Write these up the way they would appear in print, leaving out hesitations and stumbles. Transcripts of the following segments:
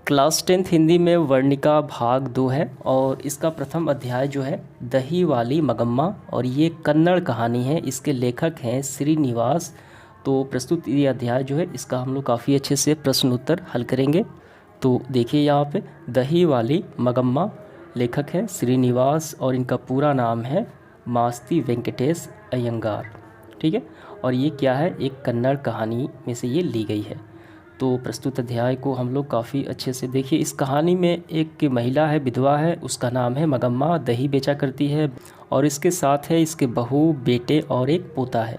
Class 10th Hindi में वर्णिका भाग 2 है और इसका प्रथम अध्याय जो है दही वाली मगम्मा और ये कन्नड़ कहानी है। इसके लेखक हैं श्रीनिवास। तो प्रस्तुत ये अध्याय जो है इसका हम लोग काफ़ी अच्छे से प्रश्न उत्तर हल करेंगे। तो देखिए यहाँ पे दही वाली मगम्मा, लेखक है श्रीनिवास और इनका पूरा नाम है मास्ती वेंकटेश अयंगार। ठीक है, और ये क्या है, एक कन्नड़ कहानी में से ये ली गई है। तो प्रस्तुत अध्याय को हम लोग काफ़ी अच्छे से देखिए। इस कहानी में एक महिला है, विधवा है, उसका नाम है मगम्मा, दही बेचा करती है और इसके साथ है इसके बहू, बेटे और एक पोता है।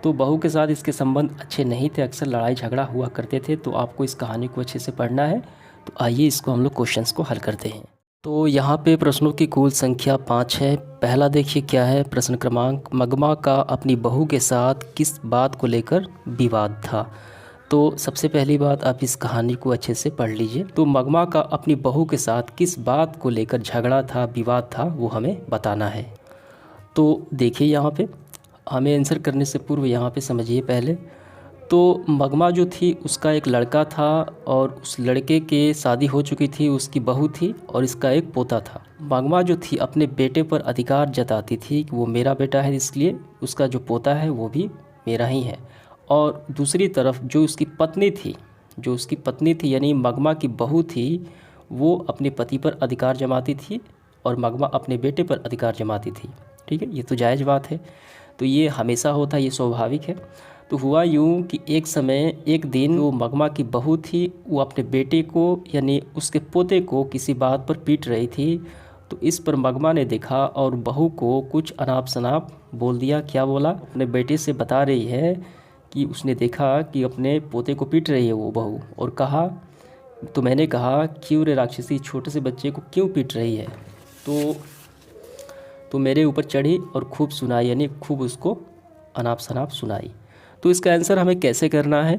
तो बहू के साथ इसके संबंध अच्छे नहीं थे, अक्सर लड़ाई झगड़ा हुआ करते थे। तो आपको इस कहानी को अच्छे से पढ़ना है। तो आइए इसको हम लोग क्वेश्चंस को हल करते हैं। तो यहाँ पे प्रश्नों की कुल संख्या 5 है। पहला देखिए क्या है, प्रश्न क्रमांक, मगमा का अपनी बहू के साथ किस बात को लेकर विवाद था। तो सबसे पहली बात, आप इस कहानी को अच्छे से पढ़ लीजिए। तो मगमा का अपनी बहू के साथ किस बात को लेकर झगड़ा था, विवाद था, वो हमें बताना है। तो देखिए यहाँ पे हमें आंसर करने से पूर्व यहाँ पे समझिए पहले। तो मगमा जो थी उसका एक लड़का था और उस लड़के के शादी हो चुकी थी, उसकी बहू थी और इसका एक पोता था। मगमा जो थी अपने बेटे पर अधिकार जताती थी कि वो मेरा बेटा है, इसलिए उसका जो पोता है वो भी मेरा ही है। और दूसरी तरफ जो उसकी पत्नी थी यानी मगमा की बहू थी, वो अपने पति पर अधिकार जमाती थी और मगमा अपने बेटे पर अधिकार जमाती थी। ठीक है, ये तो जायज़ बात है। तो ये हमेशा होता है, ये स्वाभाविक है। तो हुआ यूँ कि एक दिन जो मगमा की बहू थी वो अपने बेटे को यानी उसके पोते को किसी बात पर पीट रही थी। तो इस पर मगमा ने देखा और बहू को कुछ अनाप शनाप बोल दिया। क्या बोला, अपने बेटे से बता रही है कि उसने देखा कि अपने पोते को पीट रही है वो बहू, और कहा, तो मैंने कहा क्यों रे राक्षसी, छोटे से बच्चे को क्यों पीट रही है। तो मेरे ऊपर चढ़ी और खूब सुनाई, यानी खूब उसको अनाप शनाप सुनाई। तो इसका आंसर हमें कैसे करना है,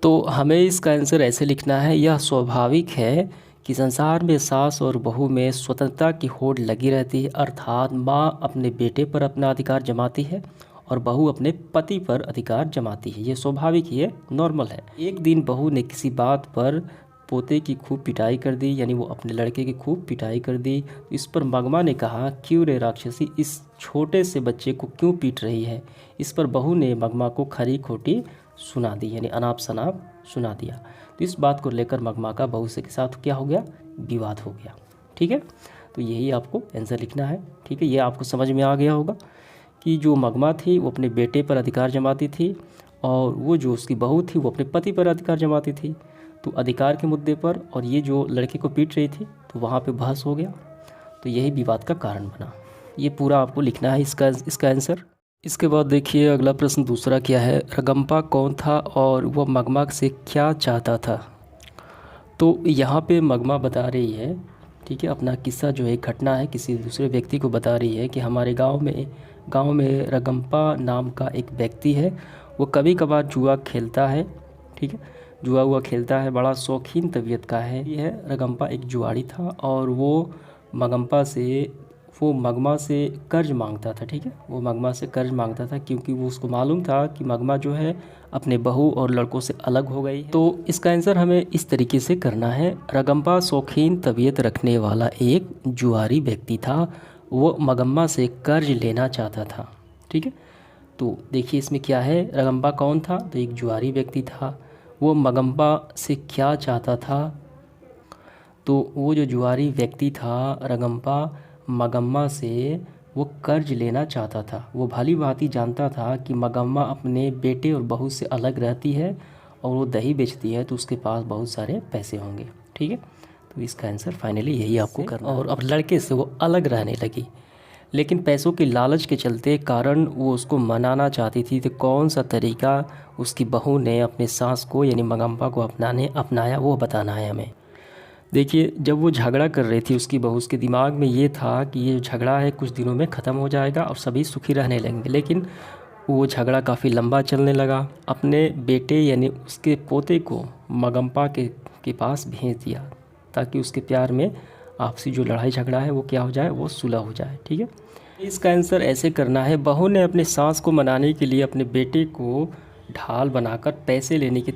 तो हमें इसका आंसर ऐसे लिखना है, यह स्वाभाविक है कि संसार में सास और बहू में स्वतंत्रता की होड़ लगी रहती है। अर्थात माँ अपने बेटे पर अपना अधिकार जमाती है और बहू अपने पति पर अधिकार जमाती है। ये स्वाभाविक ही है, नॉर्मल है। एक दिन बहू ने किसी बात पर पोते की खूब पिटाई कर दी, यानी वो अपने लड़के की खूब पिटाई कर दी। इस पर मगमा ने कहा, क्यों रे राक्षसी, इस छोटे से बच्चे को क्यों पीट रही है। इस पर बहू ने मगमा को खरी खोटी सुना दी, यानी अनाप शनाप सुना दिया। तो इस बात को लेकर मगमा का बहू से के साथ क्या हो गया, विवाद हो गया। ठीक है, तो यही आपको आंसर लिखना है। ठीक है, ये आपको समझ में आ गया होगा कि जो मगमा थी वो अपने बेटे पर अधिकार जमाती थी और वो जो उसकी बहू थी वो अपने पति पर अधिकार जमाती थी। तो अधिकार के मुद्दे पर, और ये जो लड़के को पीट रही थी, तो वहाँ पे बहस हो गया। तो यही विवाद का कारण बना। ये पूरा आपको लिखना है इसका आंसर। इसके बाद देखिए अगला प्रश्न दूसरा क्या है, रगम्पा कौन था और वह मगमा से क्या चाहता था। तो यहाँ पे मगमा बता रही है, ठीक है, अपना किस्सा जो है, घटना है, किसी दूसरे व्यक्ति को बता रही है कि हमारे गांव में रगम्पा नाम का एक व्यक्ति है। वो कभी कभार जुआ खेलता है। ठीक है, जुआ खेलता है, बड़ा शौकीन तबीयत का है। ये है रगम्पा एक जुआड़ी था और वो मगमा से कर्ज मांगता था। ठीक है, वो मगमा से कर्ज मांगता था क्योंकि वो उसको मालूम था कि मगमा जो है अपने बहू और लड़कों से अलग हो गई है। तो इसका आंसर हमें इस तरीके से करना है, रगम्पा शौकीन तबीयत रखने वाला एक जुआरी व्यक्ति था। वो मगम्मा से कर्ज लेना चाहता था। ठीक है, तो देखिए इसमें क्या है, रगम्पा कौन था, तो एक जुआरी व्यक्ति था। वो मगम्मा से क्या चाहता था, तो वो जो जुआरी व्यक्ति था रगम्पा मगम्मा से वो कर्ज लेना चाहता था। वो भली भांति जानता था कि मगम्मा अपने बेटे और बहू से अलग रहती है और वो दही बेचती है, तो उसके पास बहुत सारे पैसे होंगे। ठीक है, तो इसका आंसर फाइनली यही आपको करना। और अब लड़के से वो अलग रहने लगी, लेकिन पैसों के लालच के चलते कारण वो उसको मनाना चाहती थी। तो कौन सा तरीका उसकी बहू ने अपने सास को यानी मगम्मा को अपनाया, वो बताना है हमें। देखिए जब वो झगड़ा कर रही थी उसकी बहू, उसके दिमाग में ये था कि ये झगड़ा है कुछ दिनों में ख़त्म हो जाएगा और सभी सुखी रहने लगेंगे। लेकिन वो झगड़ा काफ़ी लंबा चलने लगा। अपने बेटे यानी उसके पोते को मगम्मा के पास भेज दिया ताकि उसके प्यार में आपसी जो लड़ाई झगड़ा है वो क्या हो जाए, वो सुलह हो जाए। ठीक है, इसका आंसर ऐसे करना है, बहू ने अपने सास को मनाने के लिए अपने बेटे को ढाल बनाकर पैसे लेने की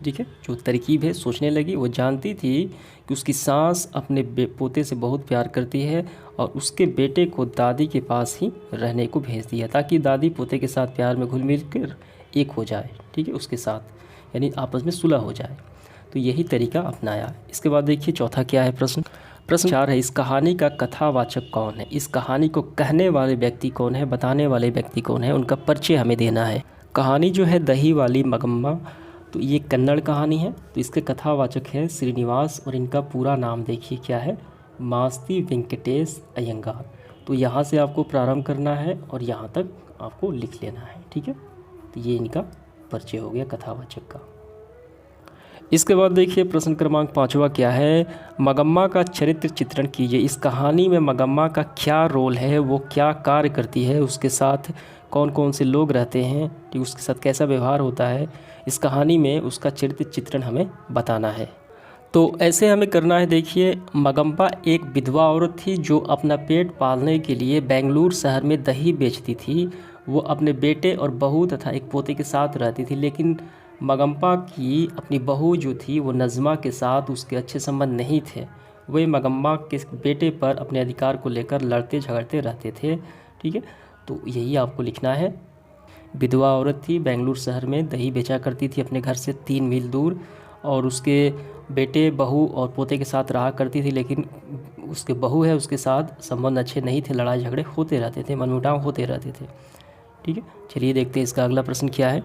ठीक है, जो तरकीब है सोचने लगी। वो जानती थी कि उसकी सास अपने पोते से बहुत प्यार करती है और उसके बेटे को दादी के पास ही रहने को भेज दिया ताकि दादी पोते के साथ प्यार में घुल मिल कर एक हो जाए, ठीक है, उसके साथ, यानी आपस में सुलह हो जाए। तो यही तरीका अपनाया। इसके बाद देखिए चौथा क्या है प्रश्न। प्रश्न 4 है, इस कहानी का कथावाचक कौन है। इस कहानी को कहने वाले व्यक्ति कौन है, बताने वाले व्यक्ति कौन है, उनका परिचय हमें देना है। कहानी जो है दही वाली मगम्मा, तो ये कन्नड़ कहानी है। तो इसके कथावाचक है श्रीनिवास और इनका पूरा नाम देखिए क्या है, मास्ती वेंकटेश अयंगार। तो यहाँ से आपको प्रारंभ करना है और यहाँ तक आपको लिख लेना है, ठीक है। तो ये इनका परिचय हो गया कथावाचक का। इसके बाद देखिए प्रश्न क्रमांक 5वां क्या है, मगम्मा का चरित्र चित्रण कीजिए। इस कहानी में मगम्मा का क्या रोल है, वो क्या कार्य करती है, उसके साथ कौन कौन से लोग रहते हैं, ठीक, उसके साथ कैसा व्यवहार होता है, इस कहानी में उसका चरित्र चित्रण हमें बताना है। तो ऐसे हमें करना है। देखिए मगम्मा एक विधवा औरत थी जो अपना पेट पालने के लिए बेंगलुरु शहर में दही बेचती थी। वो अपने बेटे और बहू तथा एक पोते के साथ रहती थी, लेकिन मगम्मा की अपनी बहू जो थी वो नज़मा के साथ उसके अच्छे संबंध नहीं थे। वे मगम्मा के बेटे पर अपने अधिकार को लेकर लड़ते झगड़ते रहते थे, ठीक है। तो यही आपको लिखना है। विधवा औरत थी, बेंगलुरु शहर में दही बेचा करती थी अपने घर से 3 मील दूर, और उसके बेटे बहू और पोते के साथ रहा करती थी, लेकिन उसके बहू है उसके साथ संबंध अच्छे नहीं थे, लड़ाई झगड़े होते रहते थे, मनमुटाव होते रहते थे, ठीक है। चलिए देखते हैं इसका अगला प्रश्न क्या है।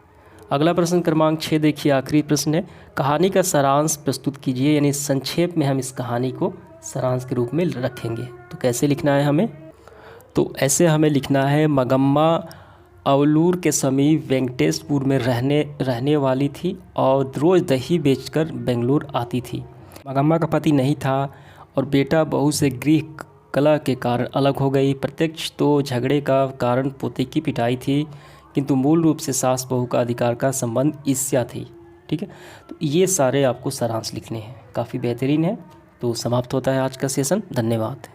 अगला प्रश्न क्रमांक 6 देखिए, आखिरी प्रश्न है, कहानी का सारांश प्रस्तुत कीजिए। यानी संक्षेप में हम इस कहानी को सारांश के रूप में रखेंगे। तो कैसे लिखना है हमें, तो ऐसे हमें लिखना है, मगम्मा अवलूर के समीप वेंकटेशपुर में रहने वाली थी और रोज़ दही बेचकर बेंगलुरु आती थी। मगम्मा का पति नहीं था और बेटा बहू से गृह कलह के कारण अलग हो गई। प्रत्यक्ष तो झगड़े का कारण पोते की पिटाई थी, किंतु मूल रूप से सास बहू का अधिकार का संबंध ईर्ष्या थी, ठीक है। तो ये सारे आपको सारांश लिखने हैं, काफ़ी बेहतरीन है। तो समाप्त होता है आज का सेशन। धन्यवाद।